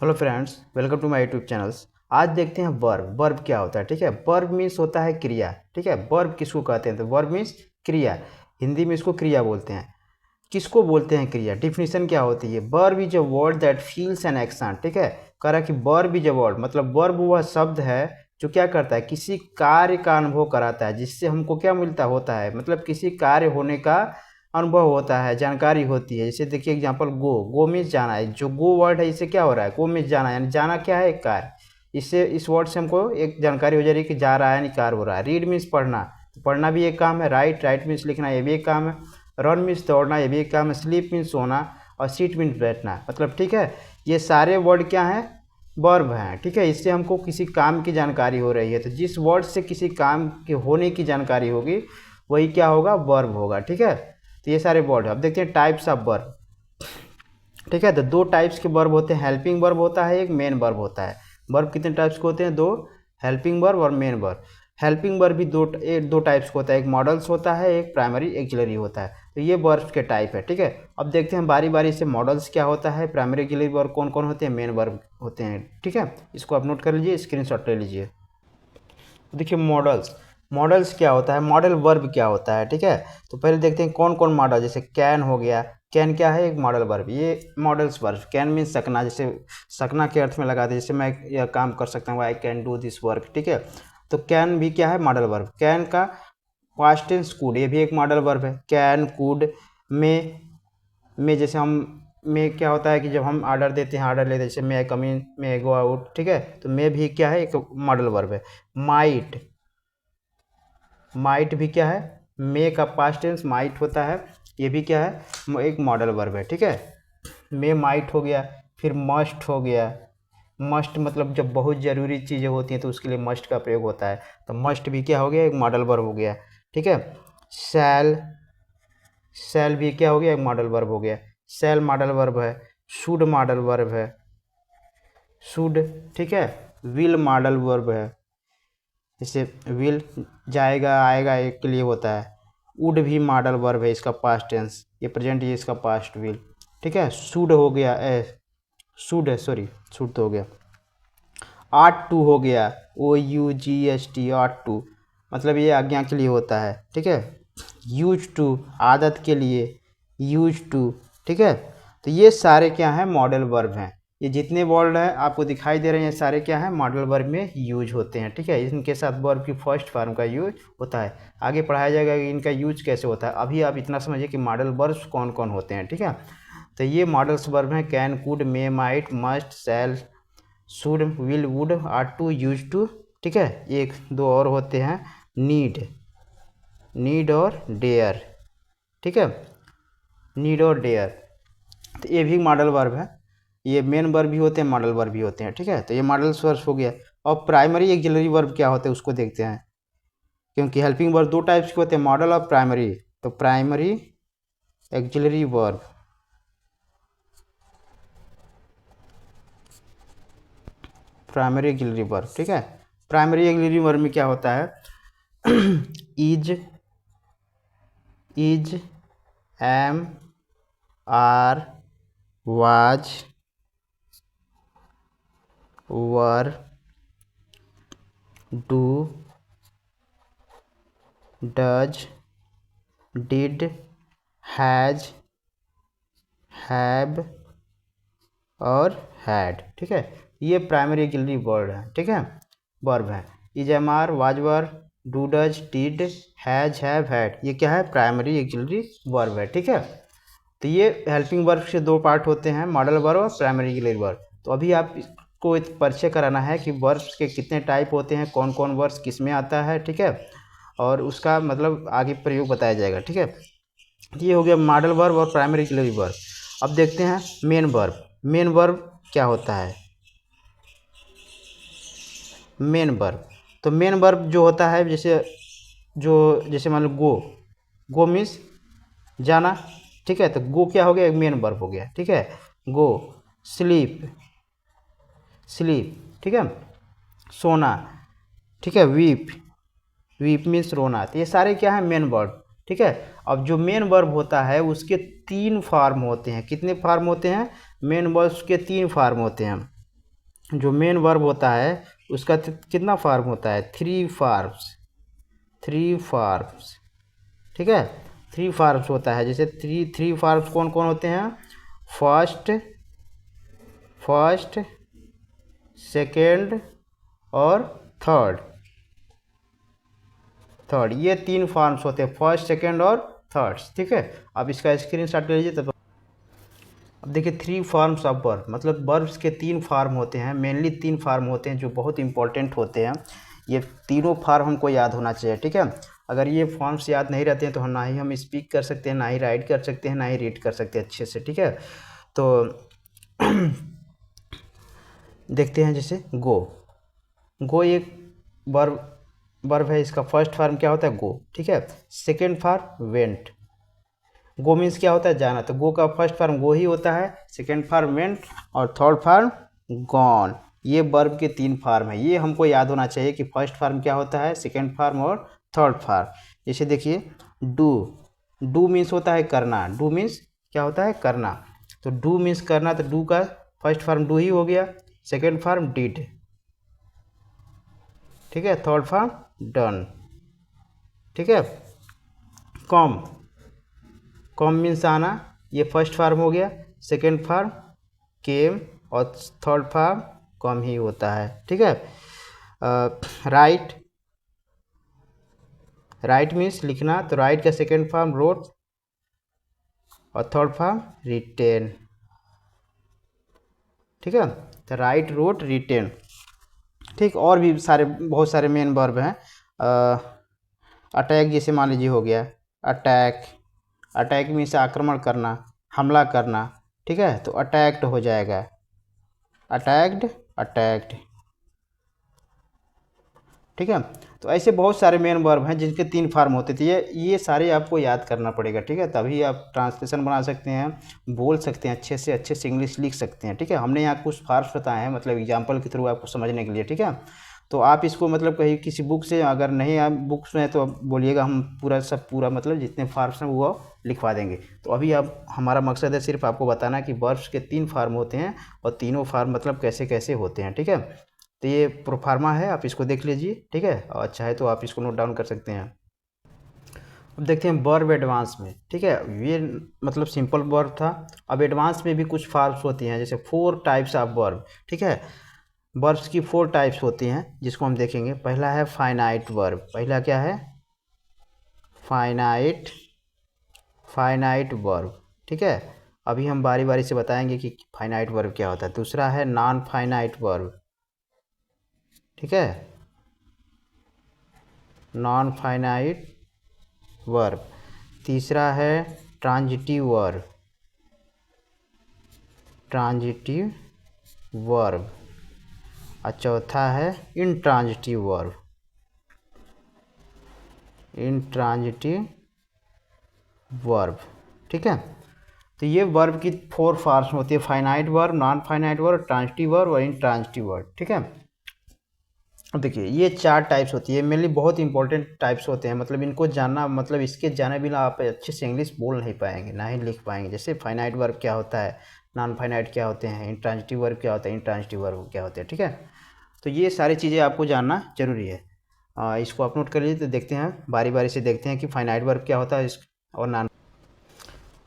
Hello friends, welcome to my YouTube channels. आज देखते हैं वर्ब। वर्ब क्या होता है? ठीक है, वर्ब मीन्स होता है क्रिया। ठीक है, वर्ब किसको कहते हैं? तो वर्ब मीन्स क्रिया। हिंदी में इसको क्रिया बोलते हैं। किसको बोलते हैं क्रिया? डिफिनीशन क्या होती है? Verb is a word that feels an action. ठीक है, कह रहा है कि वर्ब इज अ वर्ड, मतलब वर्ब वह शब्द है जो क्या करता है, किसी कार्य का अनुभव कराता है, जिससे हमको क्या मिलता होता है, मतलब किसी कार्य होने का अनुभव होता है, जानकारी होती है। जैसे देखिए एग्जांपल, गो। गो मीन्स जाना है। जो गो वर्ड है इससे क्या हो रहा है? गो मीन्स जाना है, यानी जाना क्या है? एक कार्य। इससे इस वर्ड से हमको एक जानकारी हो जा रही है कि जा रहा है यानी कार्य हो रहा है। रीड मीन्स पढ़ना, तो पढ़ना भी एक काम है। राइट, राइट मीन्स लिखना, ये भी एक काम है। रन मीन्स दौड़ना, ये भी एक काम है। स्लीप मीन्स सोना, और सीट मीन्स बैठना, मतलब ठीक है। ये सारे वर्ड क्या हैं? वर्ब हैं। ठीक है, इससे हमको किसी काम की जानकारी हो रही है, तो जिस वर्ड से किसी काम के होने की जानकारी होगी वही क्या होगा? वर्ब होगा। ठीक है, तो ये सारे वर्ड है। अब देखते हैं टाइप्स ऑफ वर्ब। ठीक है, तो दो टाइप्स के वर्ब होते हैं। हेल्पिंग वर्ब होता है, एक मेन वर्ब होता है। वर्ब कितने टाइप्स के होते हैं? दो। हेल्पिंग वर्ब और मेन वर्ब। हेल्पिंग वर्ब भी दो टाइप्स का होता है, एक मॉडल्स होता है, एक प्राइमरी एक्सिलरी होता है। तो ये वर्ब के टाइप है। ठीक है, अब देखते हैं बारी बारी से मॉडल्स क्या होता है, प्राइमरी एक्सिलरी वर्ब कौन कौन होते हैं, मेन वर्ब होते हैं। ठीक है, इसको आप नोट कर लीजिए, स्क्रीनशॉट ले लीजिए। देखिए मॉडल्स। मॉडल्स क्या होता है? मॉडल वर्ब क्या होता है? ठीक है, तो पहले देखते हैं कौन कौन मॉडल। जैसे कैन हो गया। कैन क्या है? एक मॉडल वर्ब। ये मॉडल्स वर्ब। कैन मीन सकना, जैसे सकना के अर्थ में लगाते हैं, जैसे मैं यह काम कर सकता हूँ, I can do this work. ठीक है, तो कैन भी क्या है? Modal verb. कैन का पास्ट टेंस कुड, ये भी एक मॉडल वर्ब है। कैन, कुड, में जैसे हम में क्या होता है कि जब हम ऑर्डर देते हैं, ऑर्डर लेते हैं, जैसे मे आई कम इन, मे आई गो आउट। ठीक है, तो मे भी क्या है? एक मॉडल वर्ब है। माइट, माइट भी क्या है? मे का पास्ट टेंस माइट होता है, ये भी क्या है? एक मॉडल वर्ब है। ठीक है, मे माइट हो गया। फिर मस्ट हो गया। मस्ट मतलब जब बहुत ज़रूरी चीज़ें होती हैं तो उसके लिए मस्ट का प्रयोग होता है, तो मस्ट भी क्या हो गया? एक मॉडल वर्ब हो गया। ठीक है, शैल, शैल भी क्या हो गया? एक मॉडल वर्ब हो गया। शैल मॉडल वर्ब है। शुड मॉडल वर्ब है, शुड। ठीक है, विल मॉडल वर्ब है, जैसे विल जाएगा आएगा एक के लिए होता है। वुड भी मॉडल वर्ब है, इसका पास्ट टेंस, ये प्रेजेंट, ये इसका पास्ट विल। ठीक है, शुड हो गया, शुड है, सॉरी, शुड तो हो गया। आट टू हो गया, OUGHT, आट टू, मतलब ये आज्ञा के लिए होता है। ठीक है, यूज टू आदत के लिए, यूज टू। ठीक है, तो ये सारे क्या हैं? मॉडल वर्ब हैं। ये जितने वर्ड हैं आपको दिखाई दे रहे हैं, सारे क्या हैं? मॉडल वर्ब में यूज होते हैं। ठीक है, इनके साथ वर्ब की फर्स्ट फॉर्म का यूज होता है। आगे पढ़ाया जाएगा कि इनका यूज कैसे होता है। अभी आप इतना समझिए कि मॉडल वर्ब्स कौन कौन होते हैं। ठीक है, तो ये मॉडल्स वर्ब हैं, can, could, may, might, must, shall, should, will, would, are to, use to. ठीक है, एक दो और होते हैं, नीड, नीड और डेयर। ठीक है, नीड और डेयर, तो ये भी मॉडल वर्ब है। ये मेन वर्ब भी होते हैं, मॉडल वर्ब भी होते हैं। ठीक है, तो ये मॉडल वर्ब हो गया। और प्राइमरी एक्सिलरी वर्ब क्या होते हैं उसको देखते हैं, क्योंकि हेल्पिंग वर्ब दो टाइप्स के होते हैं, मॉडल और प्राइमरी। तो primary auxiliary verb, primary auxiliary verb. ठीक है, प्राइमरी एक्सिलरी वर्ब में क्या होता है? Is, is, am, are, was, were, do, does, did, has, have और हैड। ठीक है, ये प्राइमरी एक्सिलरी वर्ड है। ठीक है, वर्ब है। Is, am, are, was, were, do, does, did, has, have, had, ये क्या है? प्राइमरी एक्सिलरी वर्ब है। ठीक है, तो ये हेल्पिंग वर्ब से दो पार्ट होते हैं, मॉडल वर्ब और प्राइमरी एक्सिलरी वर्ब। तो अभी आपको एक परिचय कराना है कि वर्ब्स के कितने टाइप होते हैं, कौन कौन वर्ब्स किस में आता है। ठीक है, और उसका मतलब आगे प्रयोग बताया जाएगा। ठीक है, ये हो गया मॉडल वर्ब और प्राइमरी एक्सिलरी वर्ब। अब देखते हैं मेन वर्ब। मेन वर्ब क्या होता है? मेन वर्ब, तो मेन वर्ब जो होता है, जैसे मान लो गो। गो मीन्स जाना। ठीक है, तो गो क्या हो गया? एक मेन वर्ब हो गया। ठीक है, गो। Sleep, sleep. ठीक है, सोना। ठीक है, वीप, वीप मीन्स रोना। तो ये सारे क्या है? Main verb. ठीक है, अब जो मेन वर्ब होता है उसके तीन फॉर्म होते हैं। कितने फॉर्म होते हैं? मेन वर्ब्स के तीन फॉर्म होते हैं। जो मेन वर्ब होता है उसका कितना फार्म होता है, थ्री फार्म्स, थ्री फार्म्स, ठीक है, थ्री फार्म्स होता है। जैसे थ्री थ्री फार्म्स कौन कौन होते हैं, फर्स्ट, फर्स्ट, सेकेंड और थर्ड, थर्ड, ये तीन फार्म्स होते हैं, फर्स्ट सेकेंड और थर्ड, ठीक है। आप इसका स्क्रीनशॉट ले लीजिए। तब अब देखिए थ्री फार्म्स ऑफ वर्ब, मतलब वर्ब्स के तीन फार्म होते हैं, मेनली तीन फार्म होते हैं जो बहुत इंपॉर्टेंट होते हैं। ये तीनों फार्म हमको याद होना चाहिए, ठीक है। अगर ये फॉर्म्स याद नहीं रहते हैं तो ना ही हम स्पीक कर सकते हैं, ना ही राइट कर सकते हैं, ना ही रीड कर सकते हैं अच्छे से, ठीक है। तो देखते हैं जैसे गो, गो एक वर्ब, वर्ब है, इसका फर्स्ट फार्म क्या होता है, गो, ठीक है। सेकेंड फार्म वेंट, गो मीन्स क्या होता है, जाना, तो गो का फर्स्ट फार्म गो ही होता है, सेकेंड फार्म वेंट और थर्ड फार्म गॉन। ये वर्ब के तीन फार्म है, ये हमको याद होना चाहिए कि फर्स्ट फार्म क्या होता है, सेकेंड फार्म और थर्ड फार्म। जैसे देखिए डू, डू मीन्स होता है करना, डू मीन्स क्या होता है, करना, तो डू मीन्स करना, तो डू का फर्स्ट फार्म डू ही हो गया, सेकेंड फार्म डिड, ठीक है, थर्ड फार्म डन, ठीक है। कॉम, कॉम मीन्स आना, ये फर्स्ट फार्म हो गया, सेकेंड फार्म केम और थर्ड फार्म कॉम ही होता है, ठीक है। राइट, राइट मीन्स लिखना, तो राइट का सेकेंड फार्म रोट और थर्ड फार्म रिटेन, ठीक है, तो राइट रोट रिटेन, ठीक। और भी सारे बहुत सारे मेन वर्ब हैं। अटैक जैसे मान लीजिए हो गया, अटैक, अटैक मीन्स आक्रमण करना, हमला करना, ठीक है, तो अटैक्ड हो जाएगा, अटैक्ड, अटैक्ड, ठीक है। तो ऐसे बहुत सारे मेन वर्ब हैं जिनके तीन फार्म होते थे, ये सारे आपको याद करना पड़ेगा, ठीक है, तभी आप ट्रांसलेशन बना सकते हैं, बोल सकते हैं अच्छे से इंग्लिश लिख सकते हैं, ठीक है। हमने यहाँ कुछ फार्म्स बताए हैं, मतलब एग्जाम्पल के थ्रू आपको समझने के लिए, ठीक है। तो आप इसको मतलब कहीं किसी बुक से, अगर नहीं आप बुक्स में तो बोलिएगा, हम पूरा सब पूरा मतलब जितने फार्म्स हैं वो लिखवा देंगे। तो अभी आप, हमारा मकसद है सिर्फ आपको बताना कि वर्ब्स के तीन फार्म होते हैं और तीनों फार्म मतलब कैसे कैसे होते हैं, ठीक है। तो ये प्रोफार्मा है, आप इसको देख लीजिए, ठीक है, और अच्छा है तो आप इसको नोट डाउन कर सकते हैं। अब देखते हैं वर्ब एडवांस में, ठीक है, ये मतलब सिंपल वर्ब था। अब एडवांस में भी कुछ फार्म्स होती हैं, जैसे फोर टाइप्स ऑफ वर्ब, ठीक है। वर्ब्स की फोर टाइप्स होती हैं जिसको हम देखेंगे। पहला है फाइनाइट वर्ब, पहला क्या है, फाइनाइट, फाइनाइट वर्ब, ठीक है। अभी हम बारी बारी से बताएंगे कि फाइनाइट वर्ब क्या होता है। दूसरा है नॉन फाइनाइट वर्ब, ठीक है, नॉन फाइनाइट वर्ब। तीसरा है ट्रांजिटिव वर्ब, ट्रांजिटिव वर्ब। और चौथा है इंट्रांजिटिव वर्ब, इंट्रांजिटिव वर्ब, ठीक है। तो ये वर्ब की फोर फॉर्म्स होती है, finite verb, non finite verb, transitive verb और इंट्रांजिटिव वर्ब, ठीक है। अब देखिए ये चार टाइप्स होती है, मेनली बहुत इंपॉर्टेंट टाइप्स होते हैं, मतलब इनको जानना, मतलब इसके जाने बिना आप अच्छे से इंग्लिश बोल नहीं पाएंगे, ना ही लिख पाएंगे। जैसे फाइनाइट वर्ब क्या होता है, नॉन फाइनाइट क्या होते हैं, इंट्रांजिटिव वर्ब क्या होता है, इंट्रांजिटिव वर्ब क्या होते हैं, ठीक है। तो ये सारी चीज़ें आपको जानना जरूरी है। इसको आप नोट कर लीजिए। तो देखते हैं बारी बारी से, देखते हैं कि फाइनाइट वर्ब क्या होता है और नॉन।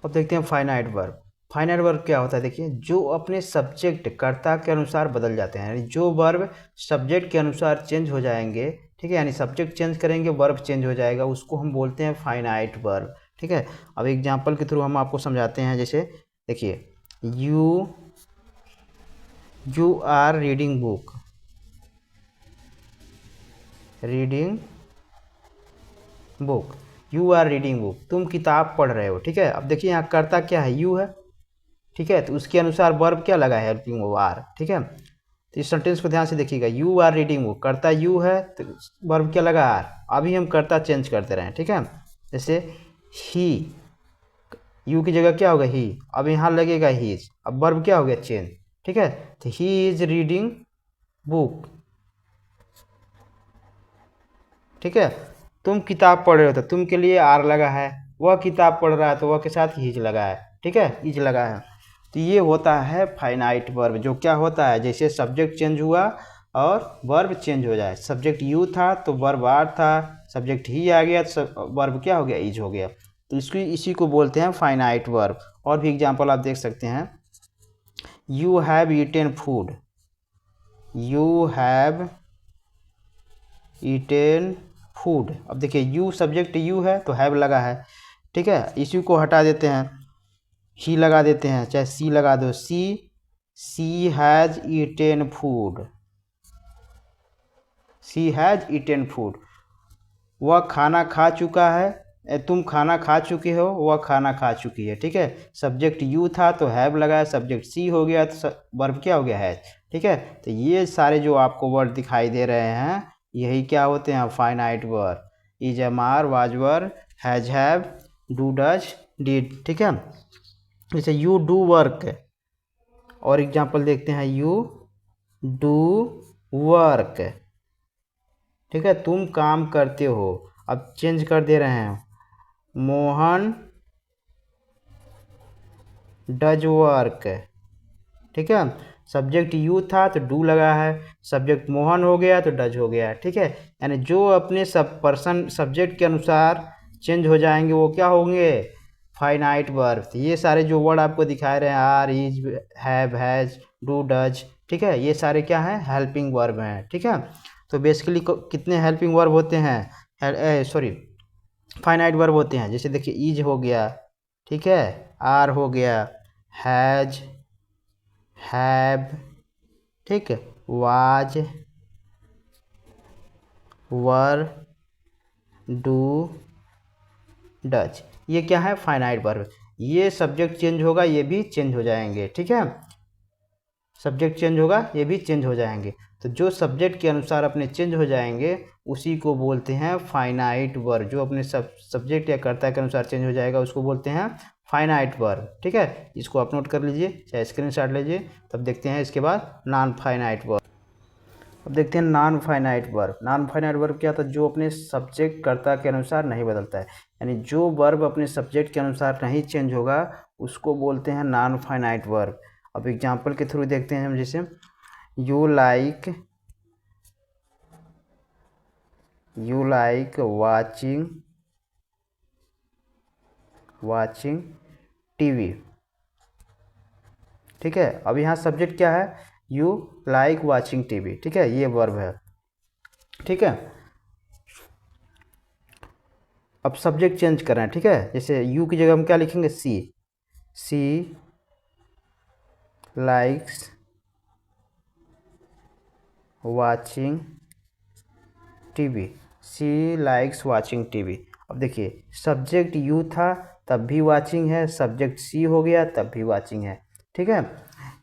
अब देखते हैं फाइनाइट वर्ब। फाइनाइट वर्ब क्या होता है, देखिए, जो अपने सब्जेक्ट कर्ता के अनुसार बदल जाते हैं, यानी जो वर्ब सब्जेक्ट के अनुसार चेंज हो जाएंगे, ठीक है, यानी सब्जेक्ट चेंज करेंगे वर्ब चेंज हो जाएगा, उसको हम बोलते हैं फाइनाइट वर्ब, ठीक है। अब एग्जांपल के थ्रू हम आपको समझाते हैं। जैसे देखिए, you are reading book, reading book, you are reading book, तुम किताब पढ़ रहे हो, ठीक है। अब देखिए यहाँ कर्ता क्या है, यू है, ठीक है, तो उसके अनुसार वर्ब क्या लगा है, हेल्पिंग वो आर, ठीक है। तो इस सेंटेंस को ध्यान से देखिएगा, यू आर रीडिंग बुक, कर्ता यू है तो वर्ब क्या लगा, आर। अभी हम कर्ता चेंज करते रहे, ठीक है। जैसे ही, यू की जगह क्या होगा, ही, अब यहाँ लगेगा हीज, अब वर्ब क्या हो गया, चेंज, ठीक है। तो ही इज रीडिंग बुक, ठीक है। तुम किताब पढ़ रहे हो तो तुम के लिए आर लगा है, वह किताब पढ़ रहा है तो वह के साथ हीज लगा है, ठीक है, इज लगा है। तो ये होता है फाइनाइट वर्ब, जो क्या होता है, जैसे सब्जेक्ट चेंज हुआ और वर्ब चेंज हो जाए। सब्जेक्ट यू था तो वर्ब आर था, सब्जेक्ट ही आ गया तो वर्ब क्या हो गया, इज हो गया। तो इसी को बोलते हैं फाइनाइट वर्ब। और भी एग्जांपल आप देख सकते हैं, you have eaten food, you have eaten food. अब देखिए यू सब्जेक्ट यू है तो हैव लगा है, ठीक है, इसी को हटा देते हैं, ही लगा देते हैं, चाहे सी लगा दो, she has eaten food, she has eaten food. वह खाना खा चुका है, तुम खाना खा चुके हो, वह खाना खा चुकी है, ठीक है। सब्जेक्ट यू था तो हैव लगाया, सब्जेक्ट सी हो गया तो वर्ब क्या हो गया, हैज, ठीक है। तो ये सारे जो आपको वर्ड दिखाई दे रहे हैं यही क्या होते हैं, finite verb. Is, am are, was were, has, have, do, does, did, ठीक है। जैसे यू डू वर्क, और एग्जांपल देखते हैं, यू डू वर्क, ठीक है, तुम काम करते हो। अब चेंज कर दे रहे हैं, मोहन डज वर्क, ठीक है। सब्जेक्ट यू था तो डू लगा है, सब्जेक्ट मोहन हो गया तो डज हो गया, ठीक है। यानी जो अपने सब पर्सन सब्जेक्ट के अनुसार चेंज हो जाएंगे वो क्या होंगे, फाइनाइट वर्ब। ये सारे जो वर्ड आपको दिखा रहे हैं, are, is, have, has, do, does, ठीक है, ये सारे क्या हैं, हेल्पिंग वर्ब हैं, ठीक है। तो बेसिकली कितने हेल्पिंग वर्ब होते हैं, सॉरी फाइनाइट वर्ब होते हैं, जैसे देखिए इज हो गया, ठीक है, आर हो गया, हैज, हैव, ठीक है, वाज, वर, डू, डच, ये क्या है, फाइनाइट वर्ब। ये सब्जेक्ट चेंज होगा ये भी चेंज हो जाएंगे, ठीक है, सब्जेक्ट चेंज होगा ये भी चेंज हो जाएंगे। तो जो सब्जेक्ट के अनुसार अपने चेंज हो जाएंगे उसी को बोलते हैं फाइनाइट वर्ब। जो अपने सब्जेक्ट या कर्ता के अनुसार चेंज हो जाएगा उसको बोलते हैं फाइनाइट वर्ब, ठीक है। इसको आप नोट कर लीजिए, चाहे स्क्रीनशॉट लीजिए। तब देखते हैं इसके बाद नॉन फाइनाइट वर्ब। अब देखते हैं non finite verb. Non finite verb क्या होता है, जो अपने सब्जेक्ट कर्ता के अनुसार नहीं बदलता है, यानी जो वर्ब अपने सब्जेक्ट के अनुसार नहीं चेंज होगा उसको बोलते हैं नॉन फाइनाइट वर्ब। अब एग्जांपल के थ्रू देखते हैं हम, जैसे यू लाइक वाचिंग टीवी, ठीक है। अब यहाँ सब्जेक्ट क्या है, यू लाइक वाचिंग टीवी, ठीक है, ये वर्ब है, ठीक है। अब सब्जेक्ट चेंज कर रहे हैं, ठीक है, जैसे यू की जगह हम क्या लिखेंगे, सी लाइक्स वाचिंग टीवी, सी लाइक्स वाचिंग टीवी। अब देखिए सब्जेक्ट यू था तब भी वाचिंग है, सब्जेक्ट सी हो गया तब भी वाचिंग है, ठीक है।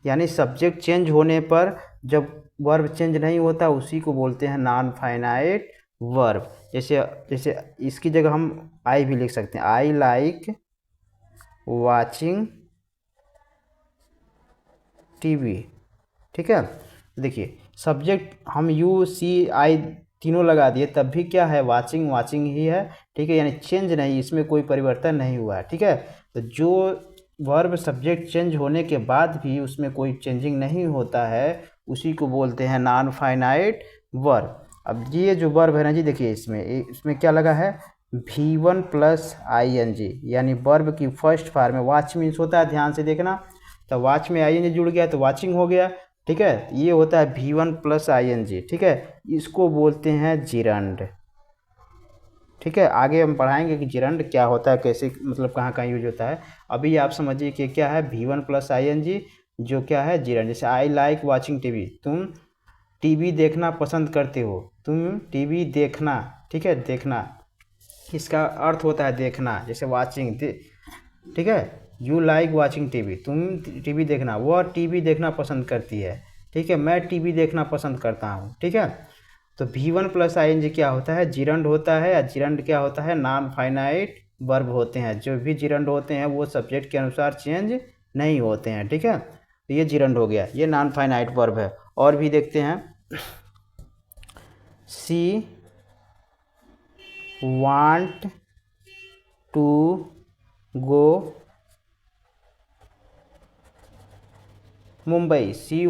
यानी सब्जेक्ट चेंज होने पर जब वर्ब चेंज नहीं होता उसी को बोलते हैं नॉन फाइनाइट वर्ब। जैसे जैसे इसकी जगह हम आई भी लिख सकते हैं, आई लाइक वाचिंग टीवी, ठीक है। देखिए सब्जेक्ट हम यू सी आई तीनों लगा दिए तब भी क्या है, वाचिंग वाचिंग ही है, ठीक है, यानी चेंज नहीं, इसमें कोई परिवर्तन नहीं हुआ है, ठीक है। तो जो वर्ब सब्जेक्ट चेंज होने के बाद भी उसमें कोई चेंजिंग नहीं होता है उसी को बोलते हैं नॉन फाइनाइट वर्ब। अब ये जो वर्ब है ना जी, देखिए इसमें क्या लगा है, V1 प्लस ING, यानी वर्ब की फर्स्ट फॉर्म में वाच मीन्स होता है, ध्यान से देखना। तो वाच में ING जुड़ गया तो वाचिंग हो गया, ठीक है। ये होता है V1 प्लस ING, ठीक है, इसको बोलते हैं जिरंड, ठीक है। आगे हम पढ़ाएंगे कि जिरंड क्या होता है, कैसे मतलब कहाँ कहाँ यूज होता है। अभी आप समझिए कि क्या है V1 प्लस ING, जो क्या है जिरंड। जैसे आई लाइक वाचिंग टीवी, तुम टीवी देखना पसंद करते हो, तुम टीवी देखना, ठीक है, देखना, इसका अर्थ होता है देखना, जैसे वाचिंग, ठीक है। यू लाइक वाचिंग टीवी, तुम टीवी देखना, वह टीवी देखना पसंद करती है, ठीक है, मैं टीवी देखना पसंद करता हूँ, ठीक है। तो V1 प्लस ING क्या होता है, जिरंड होता है। या जिरंड क्या होता है, नॉन फाइनाइट वर्ब होते हैं। जो भी जिरंड होते हैं वो सब्जेक्ट के अनुसार चेंज नहीं होते हैं, ठीक है। तो ये जिरंड हो गया, ये नॉन फाइनाइट वर्ब है। और भी देखते हैं, she want to go Mumbai, she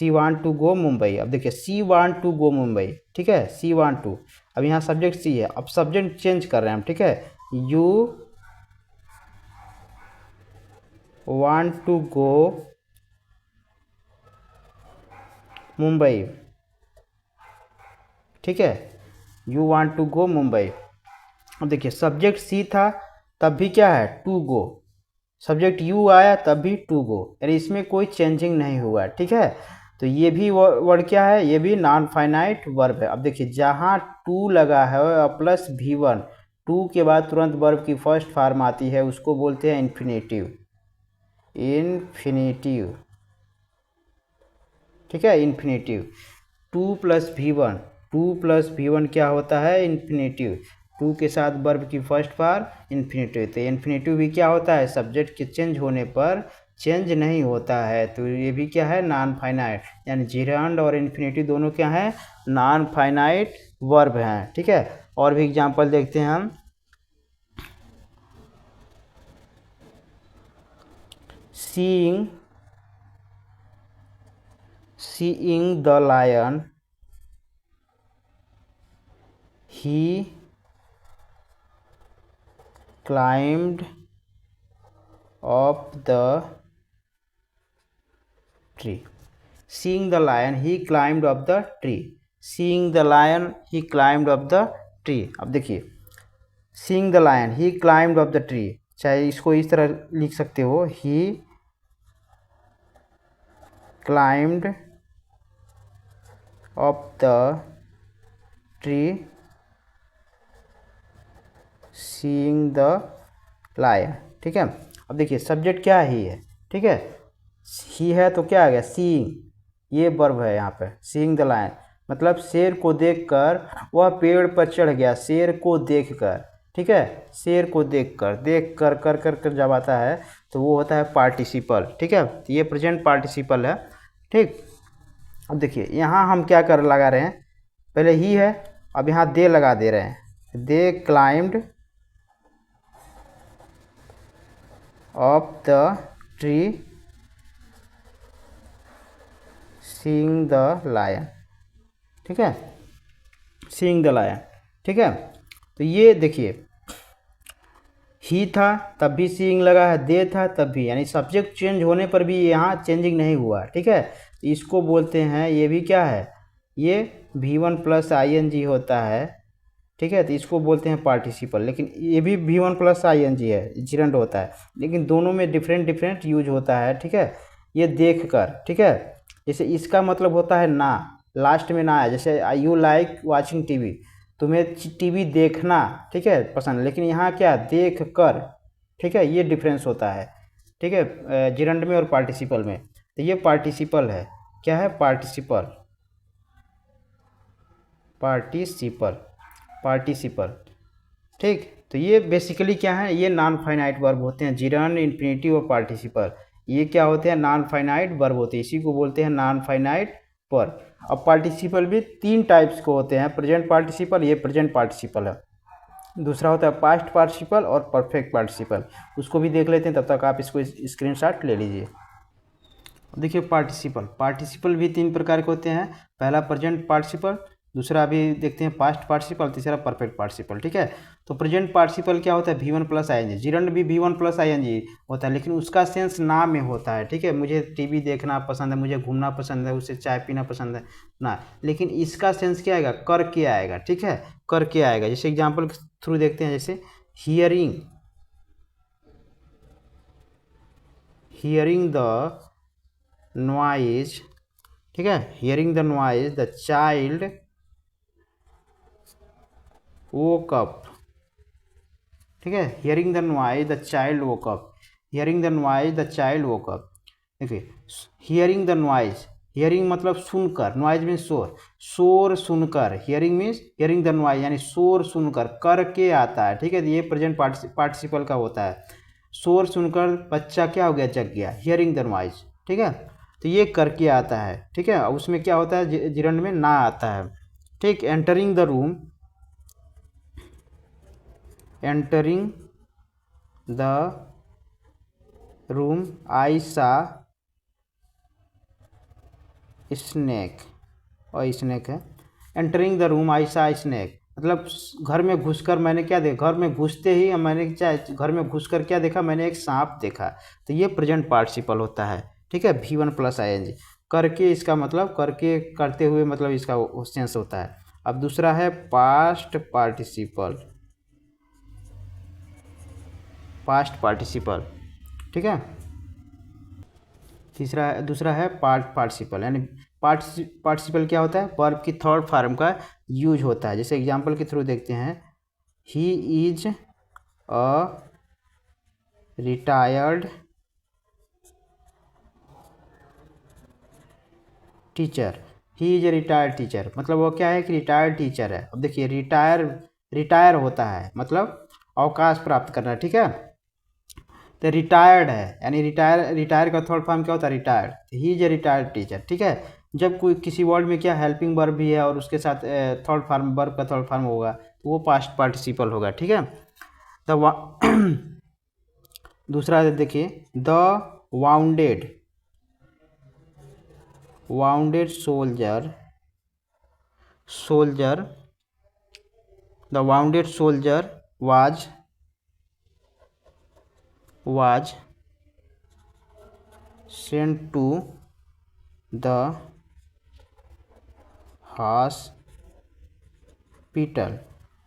want to go Mumbai. अब देखिए she want to go Mumbai, ठीक है, सी वांट टू। अब यहाँ सब्जेक्ट सी है, अब सब्जेक्ट चेंज कर रहे हैं हम, ठीक है। You want to go Mumbai, ठीक है, you want to go Mumbai. अब देखिए सब्जेक्ट सी था तब भी क्या है, टू गो। सब्जेक्ट यू आया तब भी टू गो, यानी इसमें कोई चेंजिंग नहीं हुआ, ठीक है। तो ये भी वर्ड क्या है, ये भी नॉन फाइनाइट वर्ब है। अब देखिए जहाँ टू लगा है और प्लस V1, टू के बाद तुरंत वर्ब की फर्स्ट फॉर्म आती है, उसको बोलते हैं इन्फिनेटिव। इन्फिनेटिव, ठीक है, infinitive. To plus V one क्या होता है, इन्फिनेटिव। टू के साथ वर्ब की फर्स्ट फॉर्म इन्फिनेटिव। तो इन्फिनेटिव भी क्या होता है, सब्जेक्ट के चेंज होने पर चेंज नहीं होता है, तो ये भी क्या है, नॉन फाइनाइट। यानी जिरांड और इन्फिनेटिव दोनों क्या हैं, नॉन फाइनाइट वर्ब हैं, ठीक है। और भी एग्जांपल देखते हैं हम। seeing the lion, he climbed up the tree। seeing the lion, he climbed up the tree। seeing the lion, he climbed up the tree। अब देखिए seeing the lion, he climbed up the tree, चाहे इसको इस तरह लिख सकते हो, he climbed up the tree seeing the lion, ठीक है। अब देखिए सब्जेक्ट क्या ही है, ठीक है, ही है तो क्या आ गया, सीइंग, ये वर्ब है यहाँ पे। सीइंग द लायन मतलब शेर को देखकर वह पेड़ पर चढ़ गया, शेर को देखकर, ठीक है, शेर को देखकर, देख कर कर कर कर जब आता है तो वो होता है पार्टिसिपल, ठीक है। तो ये प्रेजेंट पार्टिसिपल है, ठीक। अब देखिए यहाँ हम क्या कर लगा रहे हैं, पहले ही है, अब यहाँ दे लगा दे रहे हैं। They climbed up the tree seeing the lion, ठीक है, सीइंग द लायन, ठीक है। तो ये देखिए ही था तब भी सीइंग लगा है, दे था तब भी, यानी सब्जेक्ट चेंज होने पर भी यहाँ चेंजिंग नहीं हुआ, ठीक है। इसको बोलते हैं, ये भी क्या है, ये V1 प्लस ING होता है, ठीक है। तो इसको बोलते हैं पार्टिसिपल, लेकिन ये भी V1 प्लस ING है, जिरंड होता है, लेकिन दोनों में डिफरेंट डिफरेंट यूज होता है, ठीक है। ये देख कर, ठीक है, जैसे इसका मतलब होता है ना, लास्ट में ना है, जैसे यू लाइक वाचिंग TV, तुम्हें TV देखना, ठीक है, पसंद, लेकिन यहाँ क्या, देख कर, ठीक है, ये डिफरेंस होता है, ठीक है, जिरंड में और पार्टिसिपल में। तो ये पार्टिसिपल है, क्या है, पार्टिसिपल, पार्टिसिपल, पार्टिसिपल, ठीक। तो ये बेसिकली क्या है, ये नॉन फाइनाइट वर्ब होते हैं, जिरंड, इन्फिनेटिव और पार्टिसिपल, ये क्या होते हैं, नॉन फाइनाइट वर्ब होते हैं, इसी को बोलते हैं नॉन फाइनाइट वर्ब। अब पार्टिसिपल भी तीन टाइप्स के होते हैं, प्रेजेंट पार्टिसिपल, ये प्रेजेंट पार्टिसिपल है, दूसरा होता है पास्ट पार्टिसिपल और परफेक्ट पार्टिसिपल, उसको भी देख लेते हैं, तब तक आप इसको स्क्रीनशॉट ले लीजिए। देखिए पार्टिसिपल भी तीन प्रकार के होते हैं, पहला प्रेजेंट पार्टिसिपल, दूसरा अभी देखते हैं पास्ट पार्टिसिपल, तीसरा परफेक्ट पार्टिसिपल, ठीक है। तो प्रेजेंट पार्टिसिपल क्या होता है, V1 प्लस ING, जिरंड भी V1 प्लस ING होता है, लेकिन उसका सेंस ना में होता है, ठीक है। मुझे TV देखना पसंद है, मुझे घूमना पसंद है, उससे चाय पीना पसंद है ना, लेकिन इसका सेंस क्या आएगा, करके आएगा, ठीक है, करके आएगा। जैसे एग्जाम्पल के थ्रू देखते हैं, जैसे हियरिंग द नॉइज, ठीक है, hearing the noise the child woke up, ठीक है, hearing the noise the child woke up, hearing the noise the child woke up। देखिए हियरिंग द नॉइज, हियरिंग मतलब सुनकर, नॉइज मीन्स शोर, शोर सुनकर, hearing means hearing the noise यानी शोर सुनकर, करके आता है, ठीक है। ये प्रेजेंट पार्टिसिपल का होता है, शोर सुनकर बच्चा क्या हो गया, जग गया, हियरिंग द नॉइज, ठीक है। तो ये करके आता है, ठीक है, उसमें क्या होता है, जिरंड में ना आता है, ठीक। Entering the room, entering the room, I saw snake, और स्नेक है। Entering the room I saw snake, मतलब घर में घुसकर मैंने क्या देखा, घर में घुसते ही मैंने घर में घुसकर क्या देखा, मैंने एक सांप देखा। तो ये प्रेजेंट पार्टिसिपल होता है, ठीक है, V1 प्लस ING। करके इसका मतलब करके, करते हुए मतलब इसका सेंस होता है। अब दूसरा है पास्ट पार्टिसिपल, पास्ट पार्टिसिपल, ठीक है। दूसरा है पार्टिसिपल, यानी पार्टिसिपल क्या होता है, वर्ब की थर्ड फॉर्म का यूज होता है। जैसे एग्जांपल के थ्रू देखते हैं, he is a retired teacher, he is a retired teacher, मतलब वो क्या है कि रिटायर्ड टीचर है। अब देखिए रिटायर होता है मतलब अवकाश प्राप्त करना, ठीक है। तो रिटायर्ड है, यानी रिटायर का थर्ड फॉर्म क्या होता है, retired. He is a retired teacher, ठीक है। जब कोई किसी वर्ड में क्या हेल्पिंग वर्ब भी है और उसके साथ थर्ड फॉर्म, वर्ब का थर्ड फॉर्म होगा, तो वो पास्ट पार्टिसिपल होगा, ठीक है। दूसरा देखिए, the wounded, wounded soldier, the wounded soldier was sent to the hospital,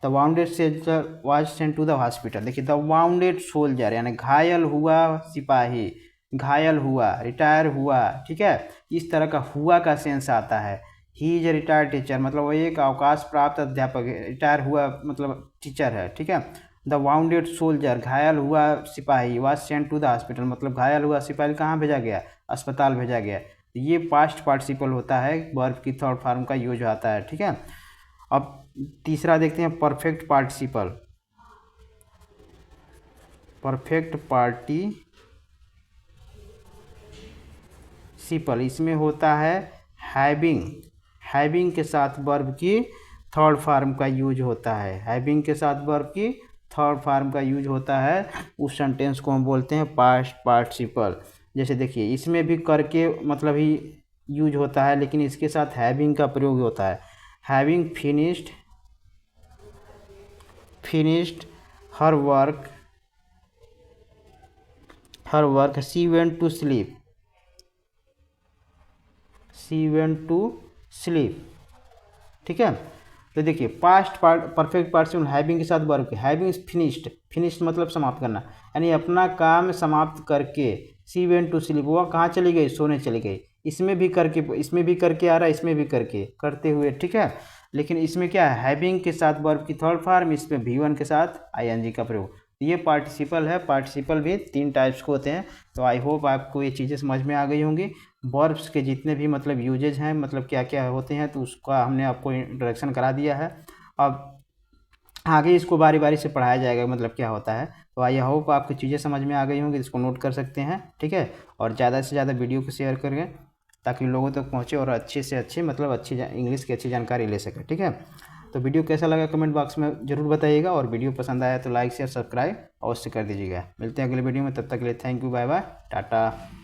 the wounded soldier was sent to the hospital. देखिए, द वाउंडेड सोल्जर यानी घायल हुआ सिपाही, घायल हुआ, रिटायर हुआ, ठीक है। इस तरह का हुआ का सेंस आता है। He is a retired teacher, मतलब वो एक अवकाश प्राप्त अध्यापक है, रिटायर हुआ मतलब टीचर है, ठीक है। द वाउंडेड सोल्जर, घायल हुआ सिपाही, was sent to the hospital, मतलब घायल हुआ सिपाही कहाँ भेजा गया, अस्पताल भेजा गया। ये पास्ट पार्टिसिपल होता है, वर्ब की थर्ड फॉर्म का यूज आता है, ठीक है। अब तीसरा देखते हैं परफेक्ट पार्टिसिपल, परफेक्ट पार्टिसिपल, इसमें होता है हैविंग के साथ वर्ब की थर्ड फॉर्म का यूज होता है, हैविंग के साथ वर्ब की थर्ड फॉर्म का यूज होता है। उस सेंटेंस को हम बोलते हैं पास्ट पार्टिसिपल। जैसे देखिए, इसमें भी करके मतलब ही यूज होता है, लेकिन इसके साथ हैविंग का प्रयोग होता है। Having finished her work she went to sleep, ठीक है। तो देखिए, परफेक्ट पार्टिसिपल हैविंग के साथ वर्ब, हैविंग फिनिश्ड मतलब समाप्त करना, यानी अपना काम समाप्त करके, शी वेंट टू स्लीप, वो कहाँ चली गई, सोने चली गई। इसमें भी करके आ रहा है, इसमें भी करके, करते हुए, ठीक है। लेकिन इसमें क्या है, हैविंग के साथ वर्ब की थर्ड फॉर्म, इसमें V1 के साथ ING का प्रयोग। ये पार्टिसिपल है। पार्टिसिपल भी 3 टाइप्स के होते हैं। तो आई होप आपको ये चीज़ें समझ में आ गई होंगी। वर्ब्स के जितने भी मतलब यूजेज हैं, मतलब क्या क्या होते हैं, तो उसका हमने आपको इंट्रोडक्शन करा दिया है। अब आगे इसको बारी बारी से पढ़ाया जाएगा, मतलब क्या होता है। तो आई होप आपको चीज़ें समझ में आ गई होंगी, इसको नोट कर सकते हैं, ठीक है। और ज़्यादा से ज़्यादा वीडियो को शेयर करें ताकि लोगों तक पहुँचे और अच्छे से अच्छे मतलब अच्छी इंग्लिश की अच्छी जानकारी ले सकें, ठीक है। तो वीडियो कैसा लगा कमेंट बॉक्स में ज़रूर बताइएगा, और वीडियो पसंद आया तो लाइक शेयर सब्सक्राइब अवश्य कर दीजिएगा। मिलते हैं अगले वीडियो में, तब तक के लिए thank you, bye bye, Tata.